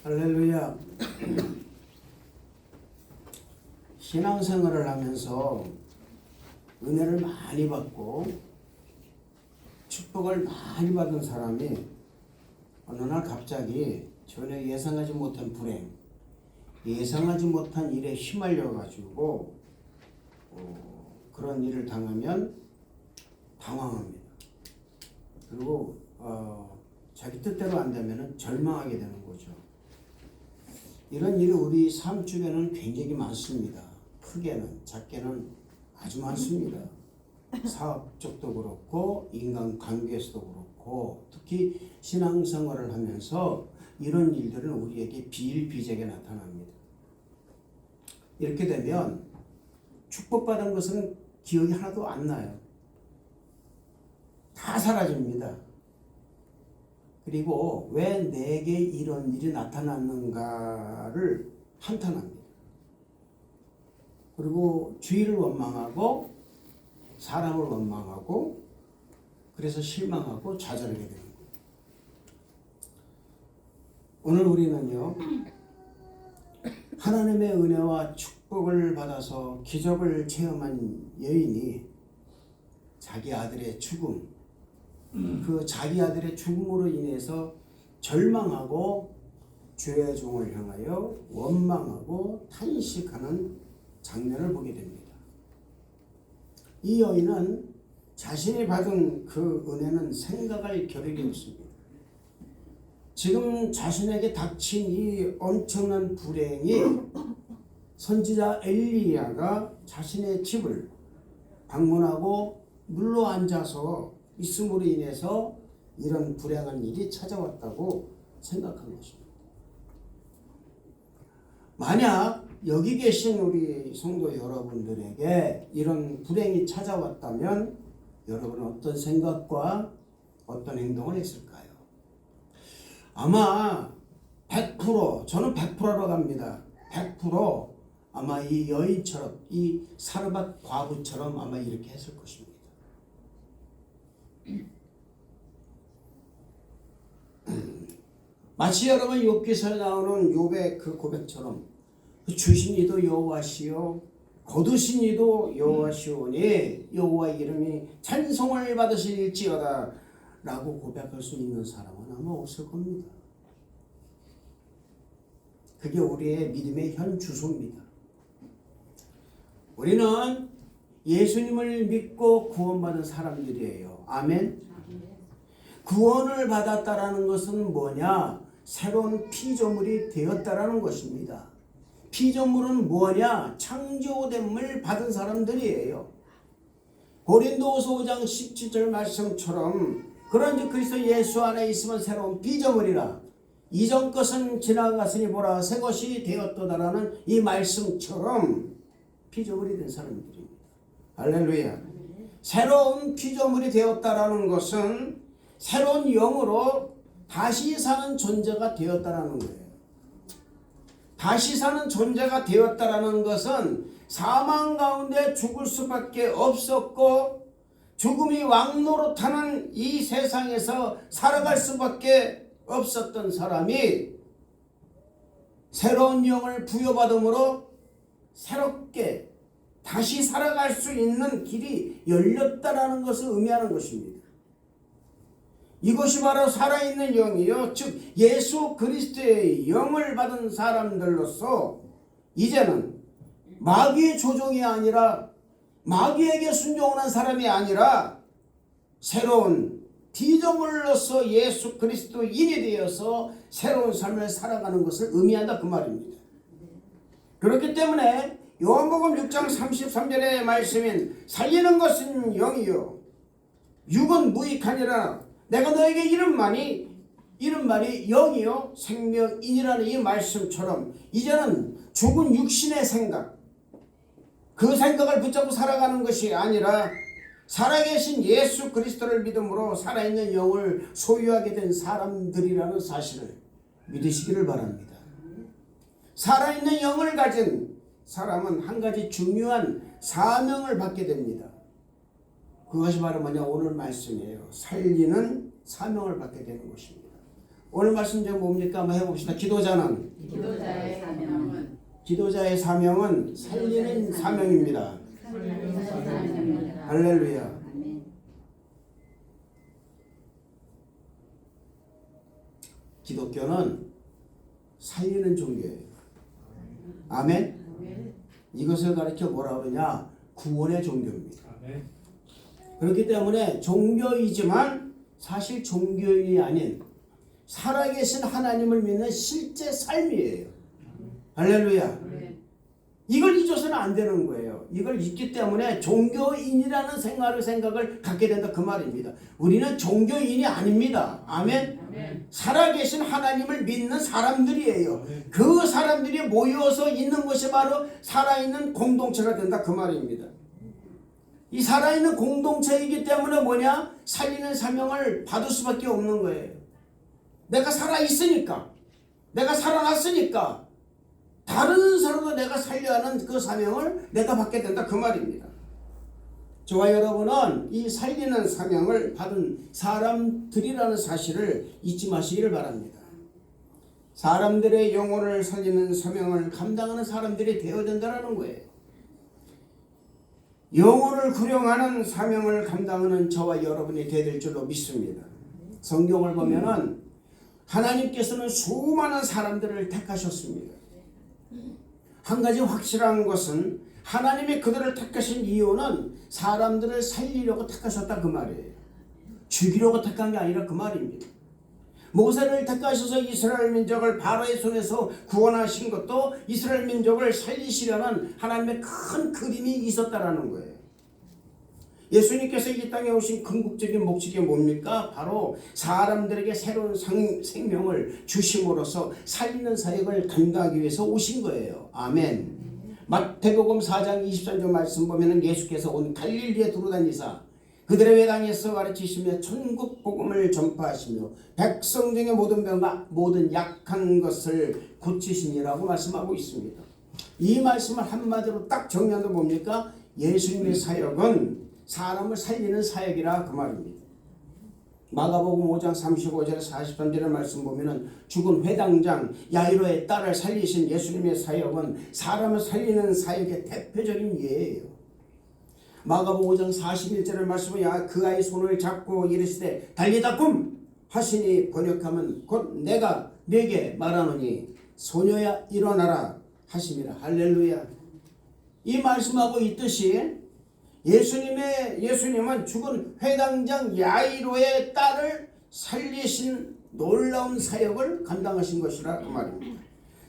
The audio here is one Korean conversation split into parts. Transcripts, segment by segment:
할렐루야. 신앙생활을 하면서 은혜를 많이 받고 축복을 많이 받은 사람이 어느 날 갑자기 전혀 예상하지 못한 불행, 예상하지 못한 일에 휘말려 가지고 그런 일을 당하면 당황합니다. 그리고 자기 뜻대로 안 되면 절망하게 되는 거죠. 이런 일이 우리 삶 주변에는 굉장히 많습니다. 크게는 작게는 아주 많습니다. 사업 쪽도 그렇고 인간관계에서도 그렇고 특히 신앙생활을 하면서 이런 일들은 우리에게 비일비재하게 나타납니다. 이렇게 되면 축복받은 것은 기억이 하나도 안 나요. 다 사라집니다. 그리고 왜 내게 이런 일이 나타났는가를 한탄합니다. 그리고 주의를 원망하고 사람을 원망하고 그래서 실망하고 좌절하게 되는 거예요. 오늘 우리는요, 하나님의 은혜와 축복을 받아서 기적을 체험한 여인이 자기 아들의 죽음, 그 자기 아들의 죽음으로 인해서 절망하고 주의 종을 향하여 원망하고 탄식하는 장면을 보게 됩니다. 이 여인은 자신이 받은 그 은혜는 생각할 겨를이 없습니다. 지금 자신에게 닥친 이 엄청난 불행이 선지자 엘리야가 자신의 집을 방문하고 눌러 앉아서 있음으로 인해서 이런 불행한 일이 찾아왔다고 생각한 것입니다. 만약 여기 계신 우리 성도 여러분들에게 이런 불행이 찾아왔다면 여러분은 어떤 생각과 어떤 행동을 했을까요? 아마 100%, 저는 100%라고 합니다. 100% 아마 이 여인처럼, 이 사르밧 과부처럼 아마 이렇게 했을 것입니다. 마치 여러분 욥기서에 나오는 욥의 그 고백처럼 주신 이도 여호와시요 거두신 이도 여호와시오니 여호와의 이름이 찬송을 받으실지어다 라고 고백할 수 있는 사람은 아마 없을 겁니다. 그게 우리의 믿음의 현 주소입니다. 우리는 예수님을 믿고 구원받은 사람들이에요. 아멘. 구원을 받았다라는 것은 뭐냐? 새로운 피조물이 되었다라는 것입니다. 피조물은 뭐냐? 창조됨을 받은 사람들이에요. 고린도후서 5장 17절 말씀처럼 그런즉 그리스도 예수 안에 있으면 새로운 피조물이라 이전 것은 지나갔으니 보라 새 것이 되었도다라는 이 말씀처럼 피조물이 된 사람들입니다. 할렐루야. 새로운 피조물이 되었다라는 것은 새로운 영으로 다시 사는 존재가 되었다라는 거예요. 다시 사는 존재가 되었다라는 것은 사망 가운데 죽을 수밖에 없었고 죽음이 왕노릇하는 이 세상에서 살아갈 수밖에 없었던 사람이 새로운 영을 부여받음으로 새롭게 다시 살아갈 수 있는 길이 열렸다라는 것을 의미하는 것입니다. 이것이 바로 살아있는 영이요, 즉 예수 그리스도의 영을 받은 사람들로서 이제는 마귀의 조종이 아니라 마귀에게 순종하는 사람이 아니라 새로운 피조물로서 예수 그리스도인이 되어서 새로운 삶을 살아가는 것을 의미한다 그 말입니다. 그렇기 때문에 요한복음 6장 33절의 말씀인 살리는 것은 영이요 육은 무익하니라 내가 너에게 이른 말이 영이요 생명이니라는 이 말씀처럼 이제는 죽은 육신의 생각 그 생각을 붙잡고 살아가는 것이 아니라 살아계신 예수 그리스도를 믿음으로 살아있는 영을 소유하게 된 사람들이라는 사실을 믿으시기를 바랍니다. 살아있는 영을 가진 사람은 한 가지 중요한 사명을 받게 됩니다. 그것이 바로 뭐냐? 오늘 말씀이에요. 살리는 사명을 받게 되는 것입니다. 오늘 말씀 좀 뭡니까? 한번 해봅시다. 기도자의 사명은 살리는 사명입니다. 할렐루야. 기독교는 살리는 종교예요. 아멘. 이것을 가르쳐 뭐라 그러냐? 구원의 종교입니다. 그렇기 때문에 종교이지만 사실 종교인이 아닌 살아계신 하나님을 믿는 실제 삶이에요. 할렐루야. 이걸 잊어서는 안 되는 거예요. 이걸 잊기 때문에 종교인이라는 생각을 갖게 된다 그 말입니다. 우리는 종교인이 아닙니다. 아멘. 살아계신 하나님을 믿는 사람들이에요. 그 사람들이 모여서 있는 것이 바로 살아있는 공동체가 된다 그 말입니다. 이 살아있는 공동체이기 때문에 뭐냐? 살리는 사명을 받을 수밖에 없는 거예요. 내가 살아있으니까, 내가 살아났으니까 다른 사람도 내가 살려야 하는 그 사명을 내가 받게 된다 그 말입니다. 저와 여러분은 이 살리는 사명을 받은 사람들이라는 사실을 잊지 마시기를 바랍니다. 사람들의 영혼을 살리는 사명을 감당하는 사람들이 되어야 된다는 거예요. 영혼을 구령하는 사명을 감당하는 저와 여러분이 되어야 될 줄로 믿습니다. 성경을 보면은 하나님께서는 수많은 사람들을 택하셨습니다. 한 가지 확실한 것은 하나님이 그들을 택하신 이유는 사람들을 살리려고 택하셨다 그 말이에요. 죽이려고 택한 게 아니라 그 말입니다. 모세를 택하셔서 이스라엘 민족을 바로의 손에서 구원하신 것도 이스라엘 민족을 살리시려는 하나님의 큰 그림이 있었다라는 거예요. 예수님께서 이 땅에 오신 궁극적인 목적이 뭡니까? 바로 사람들에게 새로운 생명을 주심으로써 살리는 사역을 감당하기 위해서 오신 거예요. 아멘. 마태복음 4장 23절 말씀 보면은 예수께서 온 갈릴리에 두루다니사 그들의 회당에서 가르치시며 천국 복음을 전파하시며 백성 중에 모든 병과 모든 약한 것을 고치시니라고 말씀하고 있습니다. 이 말씀을 한마디로 딱 정리하면 뭡니까? 예수님의 사역은 사람을 살리는 사역이라 그 말입니다. 마가복음 5장 35절 43절의 말씀 보면은 죽은 회당장 야이로의 딸을 살리신 예수님의 사역은 사람을 살리는 사역의 대표적인 예예요. 마가복음 5장 41절의 말씀은 그 아이 손을 잡고 이르시되 달리다 꿈 하시니 번역하면 곧 내가 네게 말하노니 소녀야 일어나라 하심이라. 할렐루야. 이 말씀하고 있듯이 예수님은 죽은 회당장 야이로의 딸을 살리신 놀라운 사역을 감당하신 것이라 그 말입니다.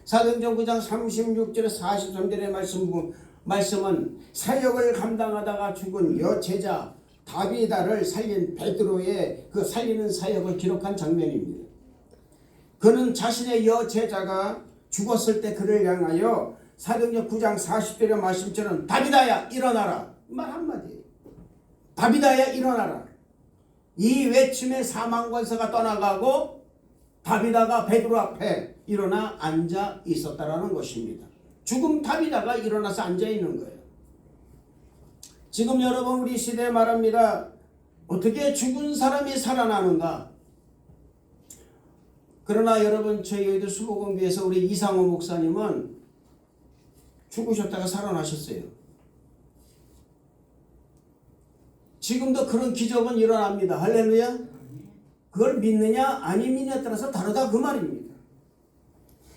사도행전 9장 36절에 43절의 말씀은 사역을 감당하다가 죽은 여제자 다비다를 살린 베드로의 그 살리는 사역을 기록한 장면입니다. 그는 자신의 여제자가 죽었을 때 그를 향하여 사도행전 9장 40절의 말씀처럼 다비다야 일어나라 말 한마디. 다비다야 일어나라. 이 외침에 사망 권세가 떠나가고 다비다가 베드로 앞에 일어나 앉아 있었다라는 것입니다. 죽은 다비다가 일어나서 앉아 있는 거예요. 지금 여러분 우리 시대에 말합니다. 어떻게 죽은 사람이 살아나는가? 그러나 여러분 저희 수복음교회에서 우리 이상호 목사님은 죽으셨다가 살아나셨어요. 지금도 그런 기적은 일어납니다. 할렐루야. 그걸 믿느냐 아니 믿느냐에 따라서 다르다 그 말입니다.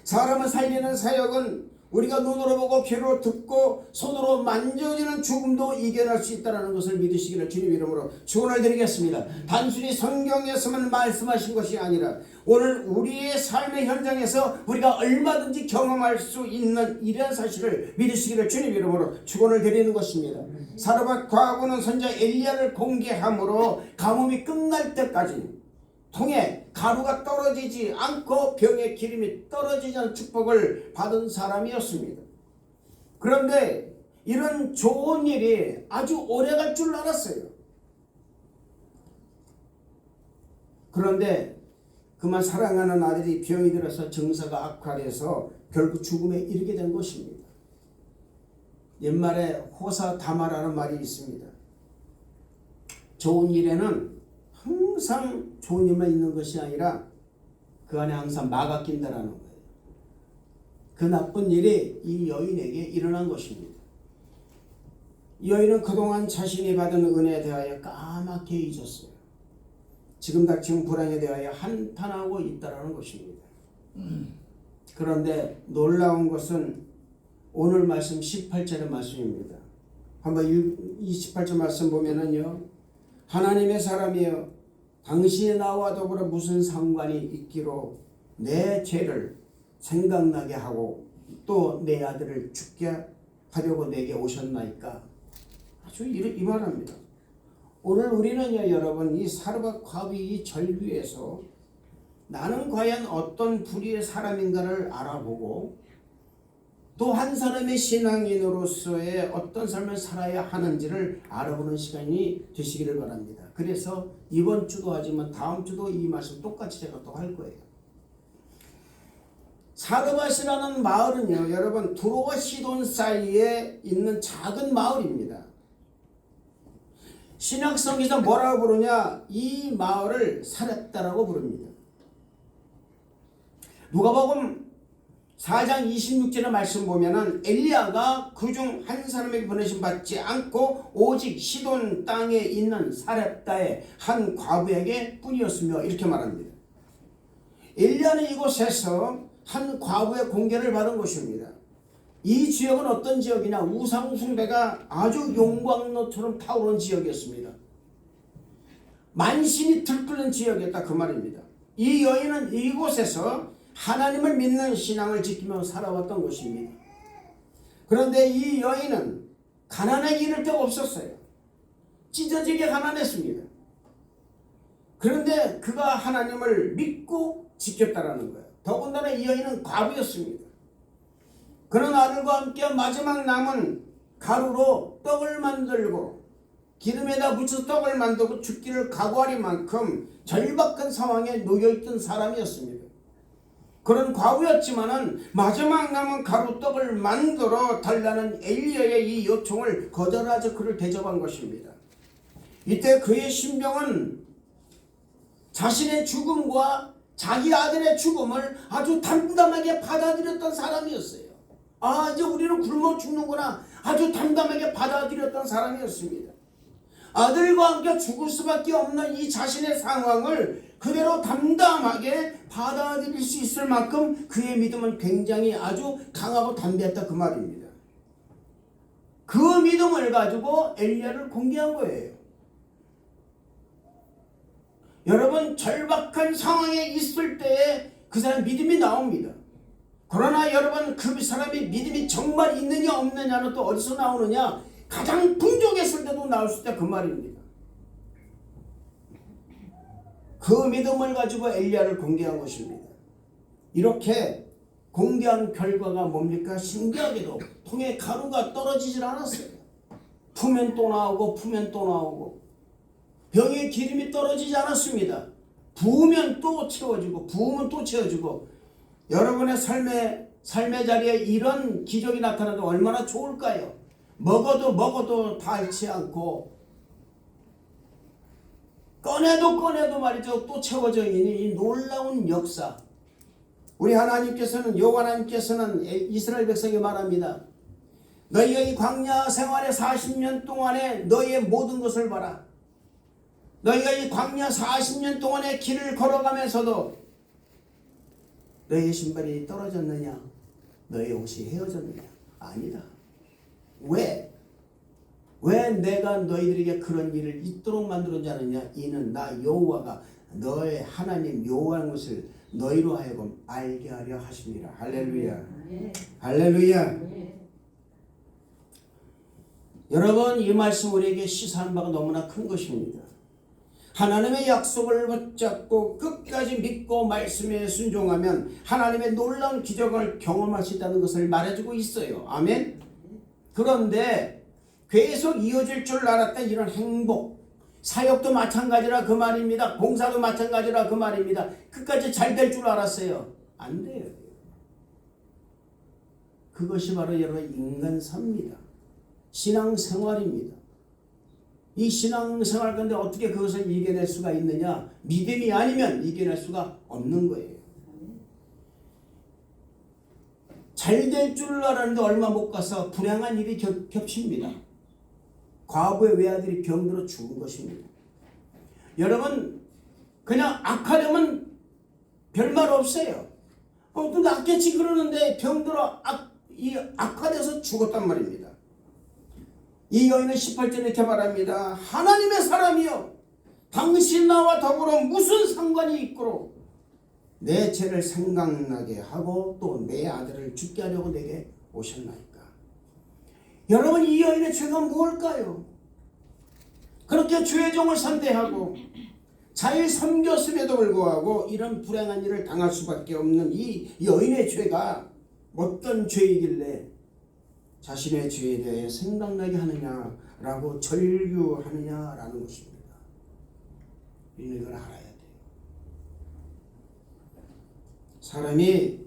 사람을 살리는 사역은 우리가 눈으로 보고 귀로 듣고 손으로 만져지는 죽음도 이겨낼 수 있다는 것을 믿으시기를 주님 이름으로 축원을 드리겠습니다. 단순히 성경에서만 말씀하신 것이 아니라 오늘 우리의 삶의 현장에서 우리가 얼마든지 경험할 수 있는 이러한 사실을 믿으시기를 주님 이름으로 축원을 드리는 것입니다. 사르밧 과부는 선자 엘리야를 공개함으로 가뭄이 끝날 때까지 통에 가루가 떨어지지 않고 병의 기름이 떨어지지 않은 축복을 받은 사람이었습니다. 그런데 이런 좋은 일이 아주 오래 갈 줄 알았어요. 그런데 그만 사랑하는 아들이 병이 들어서 증세가 악화돼서 결국 죽음에 이르게 된 것입니다. 옛말에 호사다마라는 말이 있습니다. 좋은 일에는 항상 좋은 일만 있는 것이 아니라 그 안에 항상 마가 낀다라는 거예요. 그 나쁜 일이 이 여인에게 일어난 것입니다. 이 여인은 그동안 자신이 받은 은혜에 대하여 까맣게 잊었어요. 지금 닥친 불행에 대하여 한탄하고 있다라는 것입니다. 그런데 놀라운 것은 오늘 말씀 18절의 말씀입니다. 한번 28절 말씀 보면은요. 하나님의 사람이여 당신이 나와 더불어 무슨 상관이 있기로 내 죄를 생각나게 하고 또 내 아들을 죽게 하려고 내게 오셨나이까. 아주 이 말합니다. 오늘 우리는요 여러분 이 사르밧 과부의 이 절규에서 나는 과연 어떤 불의의 사람인가를 알아보고 또 한 사람의 신앙인으로서의 어떤 삶을 살아야 하는지를 알아보는 시간이 되시기를 바랍니다. 그래서 이번 주도 하지만 다음 주도 이 말씀 똑같이 제가 또 할 거예요. 사르밧이라는 마을은요 여러분 두로와 시돈 사이에 있는 작은 마을입니다. 신약성에서 뭐라고 부르냐, 이 마을을 사렙다라고 부릅니다. 누가복음 4장 26절의 말씀 보면은 엘리야가 그중 한 사람에게 보내심 받지 않고 오직 시돈 땅에 있는 사렙다의 한 과부에게 뿐이었으며 이렇게 말합니다. 엘리야는 이곳에서 한 과부의 공개를 받은 것입니다. 이 지역은 어떤 지역이냐, 우상 숭배가 아주 용광로처럼 타오르는 지역이었습니다. 만신이 들끓는 지역이었다 그 말입니다. 이 여인은 이곳에서 하나님을 믿는 신앙을 지키며 살아왔던 것입니다. 그런데 이 여인은 가난하게 이를 데가 없었어요. 찢어지게 가난했습니다. 그런데 그가 하나님을 믿고 지켰다라는 거예요. 더군다나 이 여인은 과부였습니다. 그런 아들과 함께 마지막 남은 가루로 떡을 만들고 기름에다 묻혀서 떡을 만들고 죽기를 각오할 만큼 절박한 상황에 놓여있던 사람이었습니다. 그런 과부였지만은 마지막 남은 가루떡을 만들어 달라는 엘리야의 이 요청을 거절하자 그를 대접한 것입니다. 이때 그의 심정은 자신의 죽음과 자기 아들의 죽음을 아주 담담하게 받아들였던 사람이었어요. 아, 이제 우리는 굶어 죽는구나. 아주 담담하게 받아들였던 사람이었습니다. 아들과 함께 죽을 수밖에 없는 이 자신의 상황을 그대로 담담하게 받아들일 수 있을 만큼 그의 믿음은 굉장히 아주 강하고 담대했다 그 말입니다. 그 믿음을 가지고 엘리야를 공개한 거예요. 여러분, 절박한 상황에 있을 때에 그 사람 믿음이 나옵니다. 그러나 여러분, 그 사람의 믿음이 정말 있느냐 없느냐는 또 어디서 나오느냐, 가장 풍족했을 때도 나올 수 있다 그 말입니다. 그 믿음을 가지고 엘리야를 공개한 것입니다. 이렇게 공개한 결과가 뭡니까? 신기하게도 통에 가루가 떨어지질 않았어요. 푸면 또 나오고 푸면 또 나오고, 병에 기름이 떨어지지 않았습니다. 부으면 또 채워지고 부으면 또 채워지고. 여러분의 삶의 자리에 이런 기적이 나타나도 얼마나 좋을까요? 먹어도 닳지 않고 꺼내도 말이죠 또 채워져 있는 이 놀라운 역사. 우리 하나님께서는, 여호와 하나님께서는 이스라엘 백성에게 말합니다. 너희가 이 광야 생활의 40년 동안에 너희의 모든 것을 봐라. 너희가 이 광야 40년 동안의 길을 걸어가면서도 너희의 신발이 떨어졌느냐? 너희의 옷이 헤어졌느냐? 아니다. 왜 내가 너희들에게 그런 일을 있도록 만들었지 않느냐? 이는 나 여호와가 너의 하나님 여호와의 것을 너희로 하여금 알게 하려 하십니다. 할렐루야. 할렐루야. 여러분, 이 말씀 우리에게 시사하는 바가 너무나 큰 것입니다. 하나님의 약속을 붙잡고 끝까지 믿고 말씀에 순종하면 하나님의 놀라운 기적을 경험할 수 있다는 것을 말해주고 있어요. 아멘. 그런데 계속 이어질 줄 알았던 이런 행복, 사역도 마찬가지라 그 말입니다. 봉사도 마찬가지라 그 말입니다. 끝까지 잘 될 줄 알았어요. 안 돼요. 그것이 바로 여러분 인간사입니다. 신앙생활입니다. 이 신앙생활 가운데 어떻게 그것을 이겨낼 수가 있느냐? 믿음이 아니면 이겨낼 수가 없는 거예요. 잘 될 줄 알았는데 얼마 못 가서 불행한 일이 겹칩니다. 과부의 외아들이 병들어 죽은 것입니다. 여러분 그냥 악하려면 별말 없어요. 또 낫겠지 그러는데 병들어 악화돼서 죽었단 말입니다. 이 여인은 18절에 이렇게 말합니다. 하나님의 사람이여 당신 나와 더불어 무슨 상관이 있고로 내 죄를 생각나게 하고 또 내 아들을 죽게 하려고 내게 오셨나이까. 여러분 이 여인의 죄가 무엇일까요? 그렇게 주의 종을 선대하고 잘 섬겼음에도 불구하고 이런 불행한 일을 당할 수밖에 없는 이 여인의 죄가 어떤 죄이길래 자신의 죄에 대해 생각나게 하느냐라고 절규하느냐라는 것입니다. 우리는 이걸 알아야 돼요. 사람이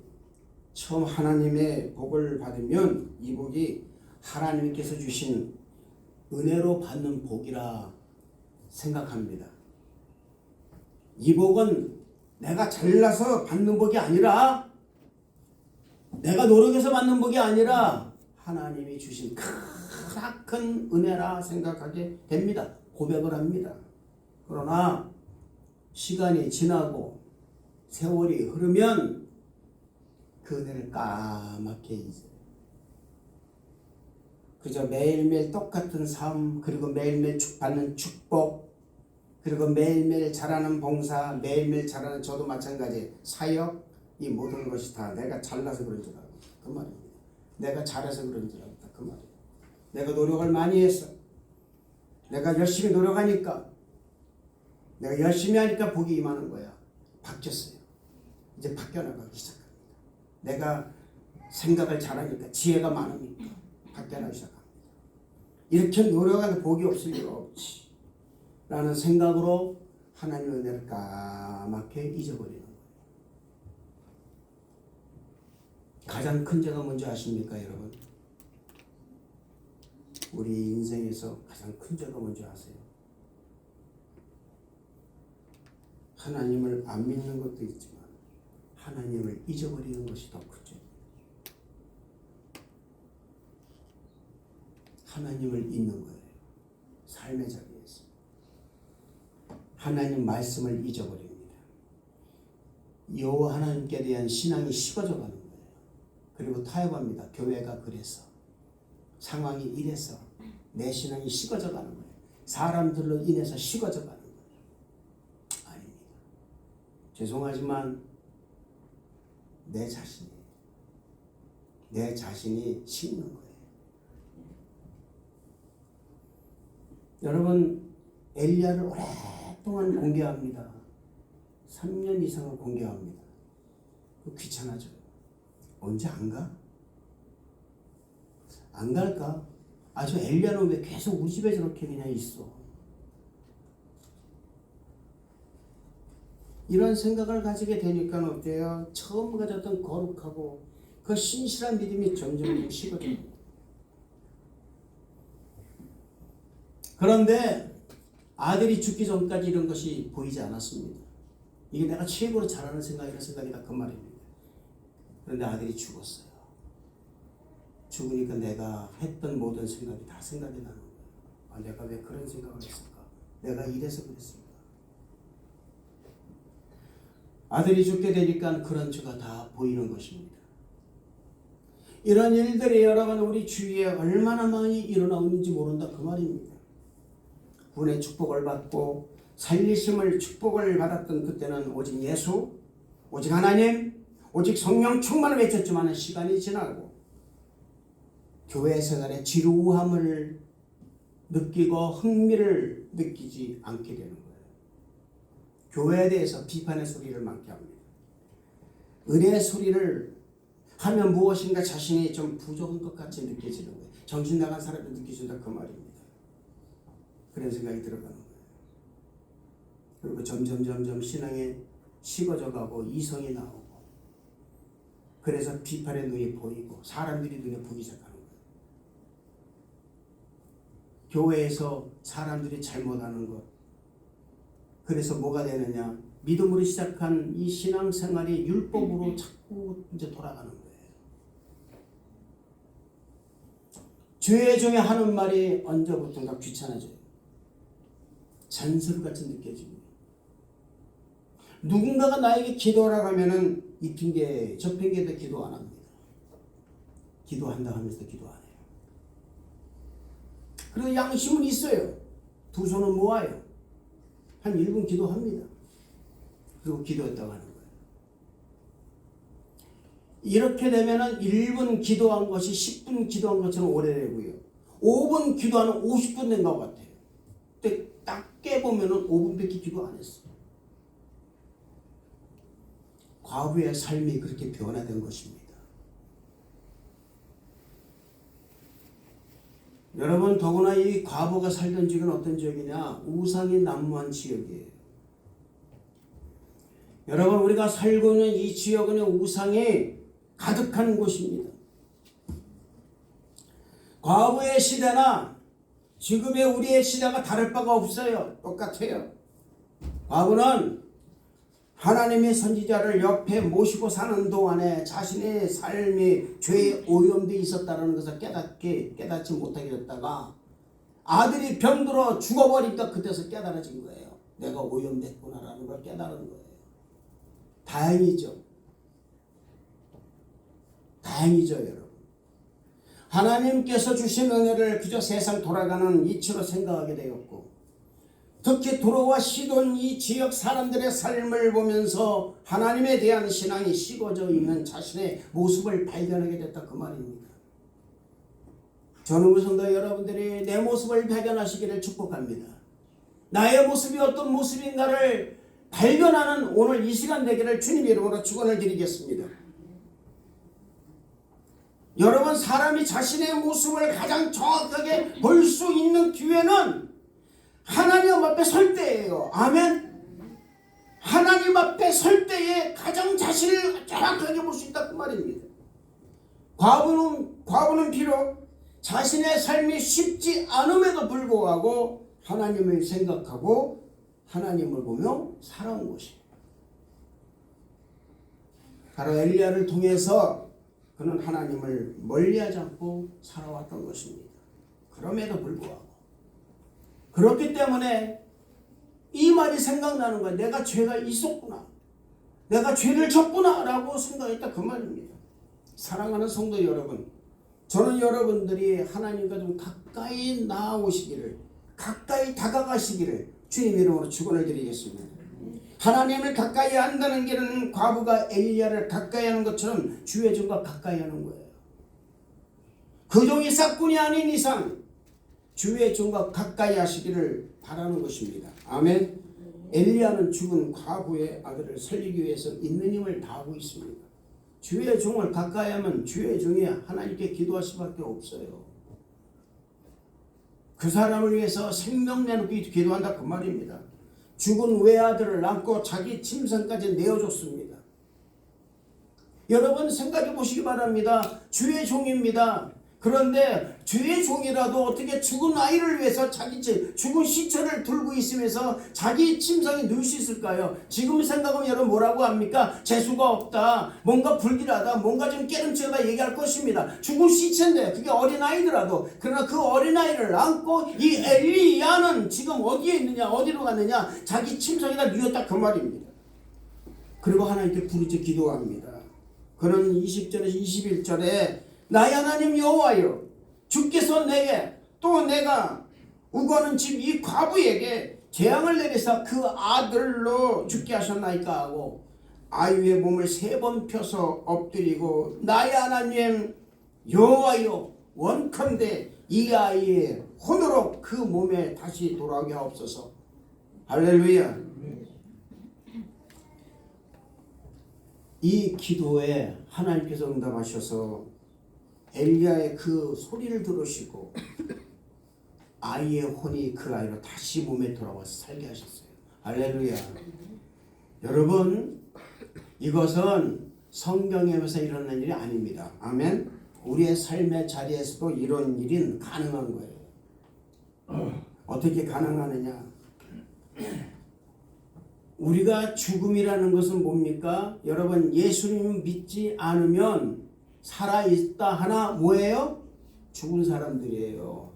처음 하나님의 복을 받으면 이 복이 하나님께서 주신 은혜로 받는 복이라 생각합니다. 이 복은 내가 잘나서 받는 복이 아니라 내가 노력해서 받는 복이 아니라 하나님이 주신 크나큰 은혜라 생각하게 됩니다. 고백을 합니다. 그러나 시간이 지나고 세월이 흐르면 그 은혜를 까맣게 잊어요. 그저 매일매일 똑같은 삶, 그리고 매일매일 받는 축복, 그리고 매일매일 잘하는 봉사, 매일매일 잘하는 저도 마찬가지 사역, 이 모든 것이 다 내가 잘나서 그런 줄 알고 그 말입니다. 내가 잘해서 그런 줄 알았다 그 말이에요. 내가 노력을 많이 했어. 내가 열심히 노력하니까, 내가 열심히 하니까 복이 임하는 거야. 바뀌었어요. 이제 바뀌어나가기 시작합니다. 내가 생각을 잘하니까, 지혜가 많으니까 바뀌어나가기 시작합니다. 이렇게 노력하는 복이 없을 리가 없지 라는 생각으로 하나님의 은혜를 까맣게 잊어버리는 거예요. 가장 큰 죄가 뭔지 아십니까 여러분? 우리 인생에서 가장 큰 죄가 뭔지 아세요? 하나님을 안 믿는 것도 있지만 하나님을 잊어버리는 것이 더 크죠. 하나님을 잊는 거예요. 삶의 자리에서. 하나님 말씀을 잊어버립니다. 여호와 하나님께 대한 신앙이 식어져 가는 거예요. 그리고 타협합니다. 교회가 그래서, 상황이 이래서 내 신앙이 식어져 가는 거예요. 사람들로 인해서 식어져 가는 거예요. 아닙니다. 죄송하지만 내 자신이 식는 거예요. 여러분 엘리야를 오랫동안 공개합니다. 3년 이상을 공개합니다. 귀찮아져요. 언제 안 가? 안 갈까? 저 엘리야는 왜 계속 우리 집에 저렇게 그냥 있어? 이런 생각을 가지게 되니까 어때요? 처음 가졌던 거룩하고 그 신실한 믿음이 점점 식어져요. 그런데 아들이 죽기 전까지 이런 것이 보이지 않았습니다. 이게 내가 최고로 잘하는 생각이라는 생각이다 그 말입니다. 그런데 아들이 죽었어요. 죽으니까 내가 했던 모든 생각이 다 생각이 나는 거예요. 내가 왜 그런 생각을 했을까? 내가 이래서 그랬을까? 아들이 죽게 되니까 그런 죄가 다 보이는 것입니다. 이런 일들이 여러분 우리 주위에 얼마나 많이 일어나는지 모른다 그 말입니다. 구원의 축복을 받고 살리심을 축복을 받았던 그때는 오직 예수, 오직 하나님, 오직 성령 충만을 외쳤지만 시간이 지나고 교회 생활의 지루함을 느끼고 흥미를 느끼지 않게 되는 거예요. 교회에 대해서 비판의 소리를 많게 합니다. 은혜의 소리를 하면 무엇인가 자신이 좀 부족한 것 같이 느껴지는 거예요. 정신 나간 사람이 느껴진다 그 말입니다. 그런 생각이 들어가는 거예요. 그리고 점점 신앙이 식어져 가고 이성이 나오고 그래서 비판의 눈이 보이고 사람들이 눈에 보이기 시작하는 거예요. 교회에서 사람들이 잘못하는 것. 그래서 뭐가 되느냐? 믿음으로 시작한 이 신앙생활이 율법으로 자꾸 이제 돌아가는 거예요. 죄 중에 하는 말이 언제부턴가 귀찮아져요. 잔소리같이 느껴지고, 누군가가 나에게 기도하라고 하면은 이 핑계 저 핑계도 기도 안 합니다. 기도한다 하면서도 기도 안 해요. 그래도 양심은 있어요. 두 손은 모아요. 한 1분 기도합니다. 그리고 기도했다고 하는 거예요. 이렇게 되면은 1분 기도한 것이 10분 기도한 것처럼 오래되고요. 5분 기도하는 50분 된 것 같아요. 근데 딱 깨보면은 5분밖에 기도 안 했어요. 과부의 삶이 그렇게 변화된 것입니다. 여러분, 더구나 이 과부가 살던 지역은 어떤 지역이냐? 우상이 난무한 지역이에요. 여러분, 우리가 살고 있는 이 지역은 우상이 가득한 곳입니다. 과부의 시대나 지금의 우리의 시대가 다를 바가 없어요. 똑같아요. 과부는 하나님의 선지자를 옆에 모시고 사는 동안에 자신의 삶이 죄에 오염되어 있었다는 것을 깨닫지 못하게 됐다가 아들이 병들어 죽어버리니까 그때서 깨달아진 거예요. 내가 오염됐구나라는 걸 깨달은 거예요. 다행이죠. 다행이죠, 여러분. 하나님께서 주신 은혜를 그저 세상 돌아가는 이치로 생각하게 되었고, 특히 두로와 시돈 이 지역 사람들의 삶을 보면서 하나님에 대한 신앙이 식어져 있는 자신의 모습을 발견하게 됐다, 그 말입니다. 저는 우선도 여러분들이 내 모습을 발견하시기를 축복합니다. 나의 모습이 어떤 모습인가를 발견하는 오늘 이 시간 되기를 주님 이름으로 축원을 드리겠습니다. 여러분, 사람이 자신의 모습을 가장 정확하게 볼 수 있는 기회는 하나님 앞에 설 때예요. 아멘. 하나님 앞에 설 때에 가장 자신을 정확하게 볼 수 있다, 그 말입니다. 과부는 비록 자신의 삶이 쉽지 않음에도 불구하고 하나님을 생각하고 하나님을 보며 살아온 것입니다. 바로 엘리야를 통해서 그는 하나님을 멀리하지 않고 살아왔던 것입니다. 그럼에도 불구하고, 그렇기 때문에 이 말이 생각나는 거예요. 내가 죄가 있었구나, 내가 죄를 졌구나 라고 생각했다, 그 말입니다. 사랑하는 성도 여러분, 저는 여러분들이 하나님과 좀 가까이 나아오시기를, 가까이 다가가시기를 주님 이름으로 축원을 드리겠습니다. 하나님을 가까이 한다는 길은 과부가 엘리야를 가까이 하는 것처럼 주의 종과 가까이 하는 거예요. 그 종이 싹군이 아닌 이상 주의 종과 가까이 하시기를 바라는 것입니다. 아멘. 엘리야는 죽은 과부의 아들을 살리기 위해서 있는 힘을 다하고 있습니다. 주의 종을 가까이 하면 주의 종이 하나님께 기도할 수밖에 없어요. 그 사람을 위해서 생명 내놓고 기도한다, 그 말입니다. 죽은 외아들을 안고 자기 침상까지 내어줬습니다. 여러분, 생각해 보시기 바랍니다. 주의 종입니다. 그런데 주의 종이라도 어떻게 죽은 아이를 위해서 자기 죽은 시체를 들고 있으면서 자기 침상에 누울 수 있을까요? 지금 생각하면 여러분 뭐라고 합니까? 재수가 없다, 뭔가 불길하다, 뭔가 좀 깨름치다 얘기할 것입니다. 죽은 시체인데 그게 어린아이더라도. 그러나 그 어린아이를 안고 이 엘리야는 지금 어디에 있느냐, 어디로 갔느냐, 자기 침상에다 누웠다, 그 말입니다. 그리고 하나님께 부르짖어 기도합니다. 그는 20절에서 21절에 나의 하나님 여호와여, 주께서 내게 또 내가 우거하는 집 이 과부에게 재앙을 내리사 그 아들로 죽게 하셨나이까 하고 아이의 몸을 3번 펴서 엎드리고 나의 하나님 여호와여, 원컨대 이 아이의 혼으로 그 몸에 다시 돌아오게 하옵소서. 할렐루야. 이 기도에 하나님께서 응답하셔서 엘리야의 그 소리를 들으시고 아이의 혼이 그 아이로 다시 몸에 돌아와서 살게 하셨어요. 할렐루야. 여러분, 이것은 성경에서 일어난 일이 아닙니다. 아멘. 우리의 삶의 자리에서도 이런 일은 가능한 거예요. 어떻게 가능하느냐? 우리가 죽음이라는 것은 뭡니까? 여러분, 예수님 믿지 않으면 살아있다 하나 뭐예요? 죽은 사람들이에요.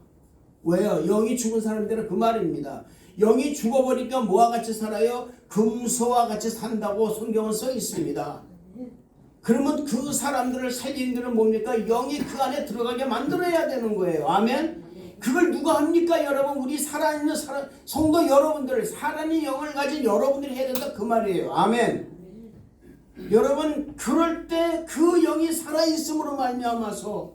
왜요? 영이 죽은 사람들은 그 말입니다. 영이 죽어버리니까 뭐와 같이 살아요? 금소와 같이 산다고 성경은 써 있습니다. 그러면 그 사람들을 살리는 데는 뭡니까? 영이 그 안에 들어가게 만들어야 되는 거예요. 아멘? 그걸 누가 합니까? 여러분, 우리 살아있는 성도 여러분들, 살아있는 영을 가진 여러분들이 해야 된다 그 말이에요. 아멘? 여러분, 그럴 때 그 영이 살아있음으로 말미암아서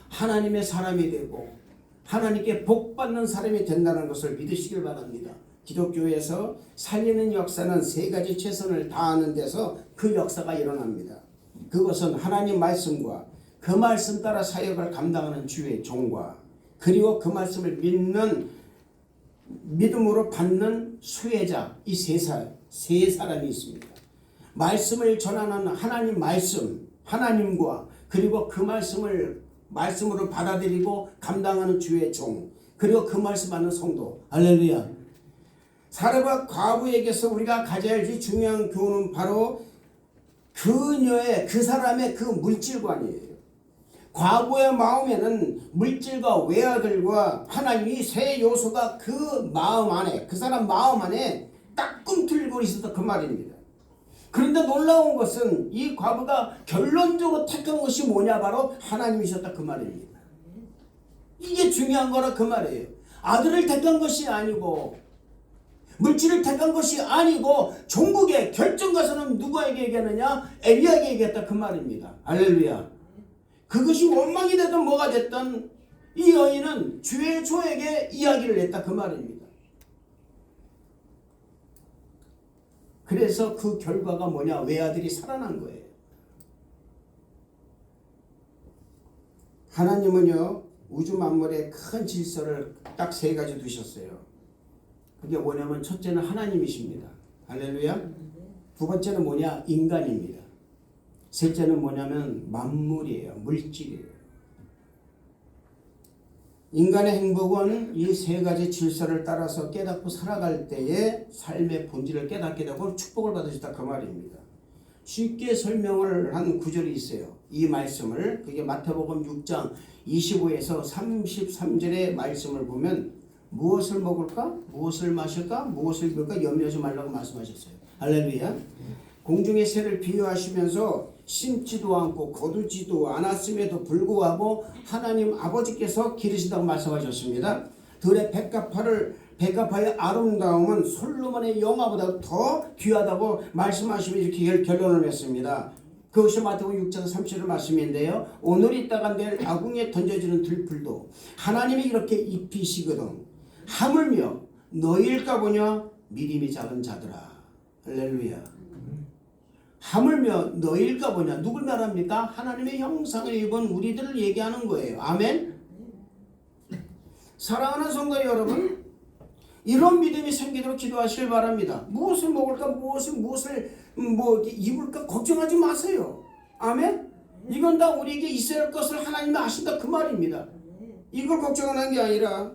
하나님의 사람이 되고 하나님께 복받는 사람이 된다는 것을 믿으시길 바랍니다. 기독교에서 살리는 역사는 세 가지 최선을 다하는 데서 그 역사가 일어납니다. 그것은 하나님 말씀과 그 말씀 따라 사역을 감당하는 주의 종과 그리고 그 말씀을 믿음으로 받는 수혜자, 이 세 사람이 있습니다. 말씀을 전하는 하나님 말씀, 하나님과 그리고 그 말씀으로 받아들이고 감당하는 주의 종, 그리고 그 말씀 하는 성도. 할렐루야. 사례와 과부에게서 우리가 가져야 할 중요한 교훈은 바로 그 사람의 그 물질관이에요. 과부의 마음에는 물질과 외아들과 하나님이 세 요소가 그 마음 안에, 그 사람 마음 안에 딱 꿈틀고 있었다 그 말입니다. 그런데 놀라운 것은 이 과부가 결론적으로 택한 것이 뭐냐? 바로 하나님이셨다 그 말입니다. 이게 중요한 거라 그 말이에요. 아들을 택한 것이 아니고 물질을 택한 것이 아니고 종국의 결정가서는 누구에게 얘기하느냐? 엘리야에게 얘기했다 그 말입니다. 할렐루야. 그것이 원망이 되든 뭐가 됐든 이 여인은 주의 조에게 이야기를 했다 그 말입니다. 그래서 그 결과가 뭐냐? 외아들이 살아난 거예요. 하나님은요 우주 만물의 큰 질서를 딱 세 가지 두셨어요. 그게 뭐냐면 첫째는 하나님이십니다. 할렐루야. 두 번째는 뭐냐? 인간입니다. 셋째는 뭐냐면 만물이에요. 물질이에요. 인간의 행복은 이 세 가지 질서를 따라서 깨닫고 살아갈 때에 삶의 본질을 깨닫게 되고 축복을 받으시다 그 말입니다. 쉽게 설명을 한 구절이 있어요. 이 말씀을 그게 마태복음 6장 25에서 33절의 말씀을 보면 무엇을 먹을까? 무엇을 마실까? 무엇을 입을까? 염려하지 말라고 말씀하셨어요. 할렐루야. 공중의 새를 비유하시면서 심지도 않고 거두지도 않았음에도 불구하고 하나님 아버지께서 기르신다고 말씀하셨습니다. 들의 백합화의 아름다움은 솔로몬의 영화보다 더 귀하다고 말씀하시며 이렇게 결론을 맺습니다. 그것이 마태복음 6장 30절 말씀인데요. 오늘 있다가 내일 아궁이에 던져지는 들풀도 하나님이 이렇게 입히시거든. 하물며 너희일까 보냐? 믿음이 작은 자들아. 할렐루야. 하물며 너희일까 보냐? 누굴 말합니까? 하나님의 형상을 입은 우리들을 얘기하는 거예요. 아멘. 사랑하는 성도 여러분, 이런 믿음이 생기도록 기도하시길 바랍니다. 무엇을 먹을까? 무엇을 입을까? 걱정하지 마세요. 아멘. 이건 다 우리에게 있어야 할 것을 하나님이 아신다 그 말입니다. 이걸 걱정하는 게 아니라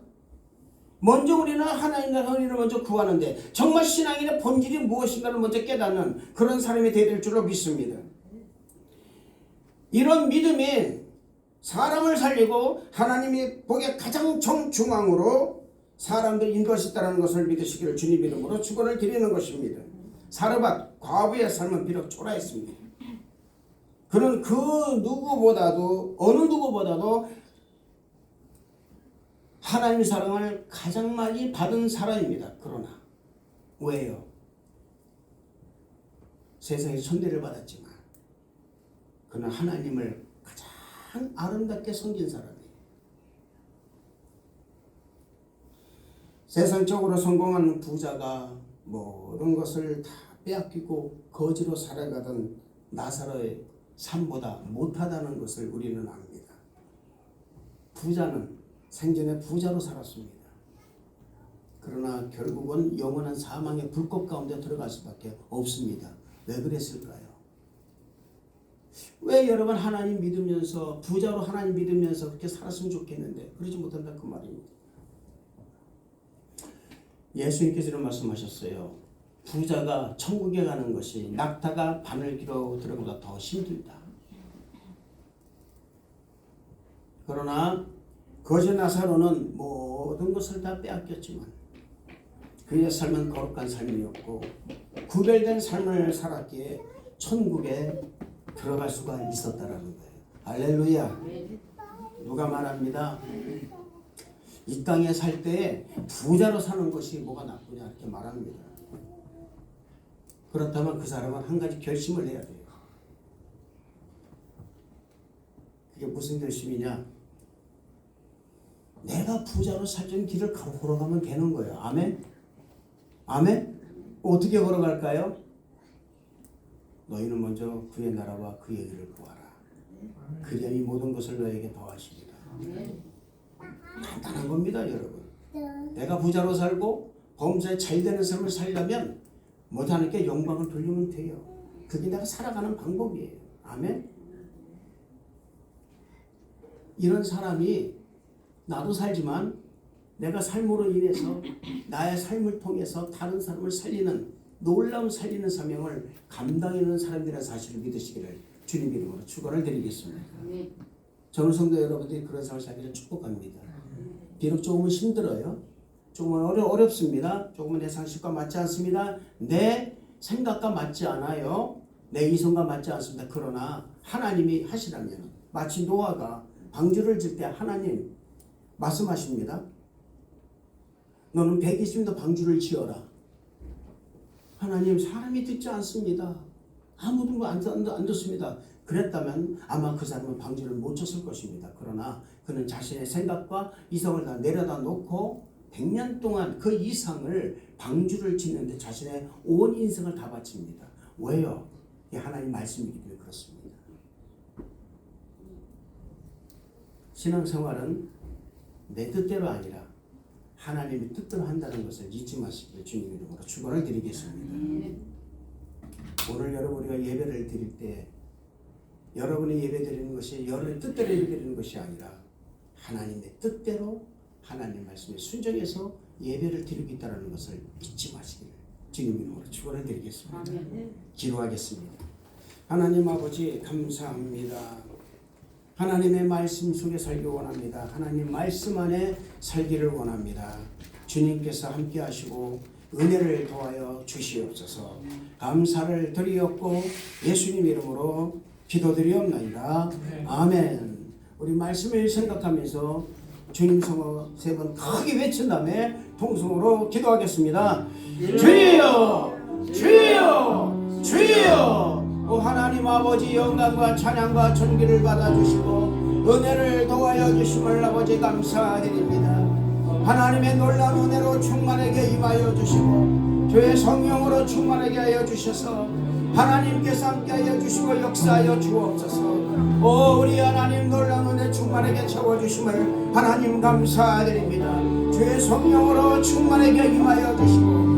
먼저 우리는 하나님의 선의를 먼저 구하는데 정말 신앙인의 본질이 무엇인가를 먼저 깨닫는 그런 사람이 되어야 될 줄로 믿습니다. 이런 믿음이 사람을 살리고 하나님이 복의 가장 정중앙으로 사람들 인도할 수 있다는 것을 믿으시기를 주님 이름으로 축원을 드리는 것입니다. 사르밧 과부의 삶은 비록 초라했습니다. 그는 그 누구보다도 어느 누구보다도 하나님의 사랑을 가장 많이 받은 사람입니다. 그러나 왜요? 세상에 천대를 받았지만 그는 하나님을 가장 아름답게 섬긴 사람이에요. 세상적으로 성공한 부자가 모든 것을 다 빼앗기고 거지로 살아가던 나사로의 삶보다 못하다는 것을 우리는 압니다. 부자는 생전에 부자로 살았습니다. 그러나 결국은 영원한 사망의 불꽃 가운데 들어갈 수밖에 없습니다. 왜 그랬을까요? 왜 여러분 하나님 믿으면서 부자로 하나님 믿으면서 그렇게 살았으면 좋겠는데 그러지 못한다 그 말입니다. 예수님께서 이런 말씀하셨어요. 부자가 천국에 가는 것이 낙타가 바늘 길어 들어보다 더 힘들다. 그러나 거저 나사로는 모든 것을 다 빼앗겼지만 그의 삶은 거룩한 삶이었고 구별된 삶을 살았기에 천국에 들어갈 수가 있었다라는 거예요. 할렐루야. 누가 말합니다. 이 땅에 살 때 부자로 사는 것이 뭐가 나쁘냐 이렇게 말합니다. 그렇다면 그 사람은 한 가지 결심을 해야 돼요. 그게 무슨 결심이냐? 내가 부자로 살 수 있는 길을 걸어가면 되는 거예요. 아멘? 아멘? 어떻게 걸어갈까요? 너희는 먼저 그의 나라와 그의 일을 구하라. 그리하 이 모든 것을 너에게 더하시리라. 간단한 겁니다, 여러분. 내가 부자로 살고 범사에 잘 되는 삶을 살려면 못하니까 영광을 돌리면 돼요. 그게 내가 살아가는 방법이에요. 아멘? 이런 사람이 나도 살지만 내가 삶으로 인해서 나의 삶을 통해서 다른 사람을 살리는 놀라운 살리는 사명을 감당하는 사람들의 사실을 믿으시기를 주님 이름으로 축원을 드리겠습니다. 저는 성도 여러분들이 그런 삶을 살기를 축복합니다. 비록 조금은 힘들어요. 조금은 어렵습니다. 조금은 내 상식과 맞지 않습니다. 내 생각과 맞지 않아요. 내 이성과 맞지 않습니다. 그러나 하나님이 하시라면 마치 노아가 방주를 질 때 하나님 말씀하십니다. 너는 120도 방주를 지어라. 하나님 사람이 듣지 않습니다. 아무도 안 듣습니다. 그랬다면 아마 그 사람은 방주를 못 쳤을 것입니다. 그러나 그는 자신의 생각과 이성을 다 내려다 놓고 100년 동안 그 이상을 방주를 짓는데 자신의 온 인생을 다 바칩니다. 왜요? 이게 하나님 말씀이기 때문에 그렇습니다. 신앙생활은 내 뜻대로 아니라 하나님의 뜻대로 한다는 것을 잊지 마시기를 주님 이름으로 축원을 드리겠습니다. 오늘 여러분이 예배를 드릴 때 여러분이 예배 드리는 것이 여러분의 뜻대로 예배 드리는 것이 아니라 하나님의 뜻대로 하나님 말씀에 순종해서 예배를 드리고 있다는 것을 잊지 마시기를 주님 이름으로 축원을 드리겠습니다. 기도하겠습니다. 하나님 아버지 감사합니다. 하나님의 말씀 속에 살기 원합니다. 하나님 말씀 안에 살기를 원합니다. 주님께서 함께 하시고 은혜를 더하여 주시옵소서. 감사를 드리옵고 예수님 이름으로 기도드리옵나이다. 아멘. 우리 말씀을 생각하면서 주님 성어 3번 크게 외친 다음에 통성으로 기도하겠습니다. 주여 주여 주여. 오 하나님 아버지 영광과 찬양과 존귀를 받아주시고 은혜를 더하여 주심을 아버지 감사드립니다. 하나님의 놀라운 은혜로 충만하게 임하여 주시고 주의 성령으로 충만하게 하여 주셔서 하나님께서 함께하여 주시고 역사하여 주옵소서. 오 우리 하나님 놀라운 은혜 충만하게 채워주심을 하나님 감사드립니다. 주의 성령으로 충만하게 임하여 주시고